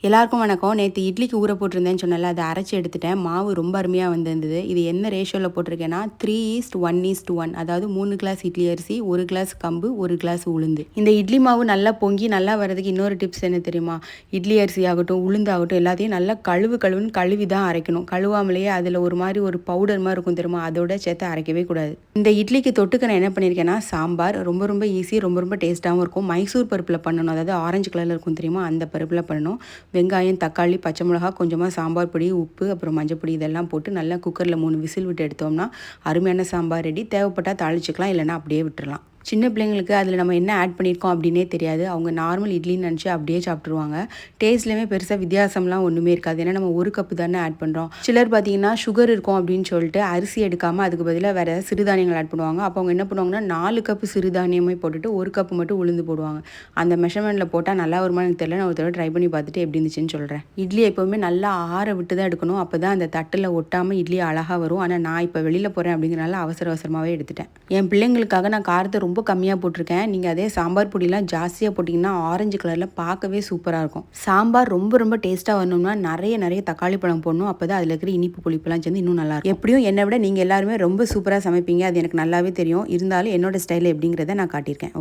எல்லாருக்கும் வணக்கம். நேற்று இட்லிக்கு ஊற போட்டிருந்தேன்னு சொன்னல, அதை அரைச்சி எடுத்துட்டேன். மாவு ரொம்ப அருமையாக வந்திருந்தது. இது என்ன ரேஷியோவில் போட்டிருக்கேன்னா 3:1:1, அதாவது 3 கிளாஸ் இட்லி அரிசி, 1 கிளாஸ் கம்பு, 1 கிளாஸ் உளுந்து. இந்த இட்லி மாவு நல்லா பொங்கி நல்லா வரதுக்கு இன்னொரு டிப்ஸ் என்ன தெரியுமா? இட்லி அரிசி ஆகட்டும், உளுந்தாகட்டும் எல்லாத்தையும் நல்லா கழுவுன்னு கழுவி தான் அரைக்கணும். கழுவாமலேயே அதில் ஒரு மாதிரி ஒரு பவுடர் மாதிரி இருக்கும் தெரியுமா, அதோட சேர்த்து அரைக்கவே கூடாது. இந்த இட்லிக்கு தொட்டுக்க நான் என்ன பண்ணியிருக்கேன்னா சாம்பார். ரொம்ப ரொம்ப ஈஸி, ரொம்ப ரொம்ப டேஸ்ட்டாகவும் இருக்கும். மைசூர் பருப்பில் பண்ணணும், அதாவது ஆரஞ்சு கலரில் இருக்கும் தெரியுமா, அந்த பருப்பில் பண்ணணும். வெங்காயம், தக்காளி, பச்சை மிளகாய், கொஞ்சமாக சாம்பார் பொடி, உப்பு, அப்புறம் மஞ்சள் பொடி இதெல்லாம் போட்டு நல்லா குக்கரில் 3 விசில் விட்டு எடுத்தோம்னா அருமையான சாம்பார் ரெடி. தேவைப்பட்டால் தாளிச்சிக்கலாம், இல்லைன்னா அப்படியே விட்டுறலாம். சின்ன பிள்ளைங்களுக்கு அதில் நம்ம என்ன ஆட் பண்ணியிருக்கோம் அப்படின்னே தெரியாது. அவங்க நார்மல் இட்லின்னு நினச்சி அப்படியே சாப்பிட்ருவாங்க. டேஸ்ட்லேயுமே பெருசாக வித்தியாசம்லாம் ஒன்றுமே இருக்காது. ஏன்னா நம்ம 1 கப்பு தானே ஆட் பண்ணுறோம். சிலர் பார்த்தீங்கன்னா சுகர் இருக்கும் அப்படின்னு சொல்லிட்டு அரிசி எடுக்காமல் அதுக்கு பதிலாக வேறு ஏதாவது சிறுதானியங்கள் ஆட் பண்ணுவாங்க. அப்போ அவங்க என்ன பண்ணுவாங்கன்னா 4 கப்பு சிறுதானியமே போட்டுட்டு 1 கப்பு மட்டும் உளுந்து போடுவாங்க. அந்த மெஷர்மெண்ட்டில் போட்டால் நல்லா வருமா எனக்கு தெரியல. நான் ஒரு தடவை ட்ரை பண்ணி பார்த்துட்டு எப்படி இருந்துச்சுன்னு சொல்கிறேன். இட்லி எப்போவுமே நல்லா ஆற விட்டு தான் எடுக்கணும். அப்போ தான் அந்த தட்டில் ஒட்டாமல் இட்லி அழகாக வரும். ஆனால் நான் இப்போ வெளியில் போகிறேன் அப்படிங்கிறனால அவசரமாகவே எடுத்துட்டேன். என் பிள்ளைங்களுக்காக நான் காரத்தை ரொம்ப கம்மியாக போட்டிருக்கேன். நீங்கள் அதே சாம்பார் பொடியெலாம் ஜாஸ்தியாக போட்டிங்கன்னா ஆரஞ்சு கலரில் பார்க்கவே சூப்பராக இருக்கும். சாம்பார் ரொம்ப ரொம்ப டேஸ்ட்டாக வரணும்னா நிறைய தக்காளி பழம் போடணும். அப்போ தான் அதில் இருக்கிற இனிப்பு புளிப்பெல்லாம் சேர்ந்து இன்னும் நல்லாயிருக்கும். எப்படியும் என்னை விட நீங்கள் எல்லாருமே ரொம்ப சூப்பராக சமைப்பீங்க, அது எனக்கு நல்லாவே தெரியும். இருந்தாலும் என்னோட ஸ்டைல் எப்படிங்கிறத நான் காட்டியிருக்கேன்.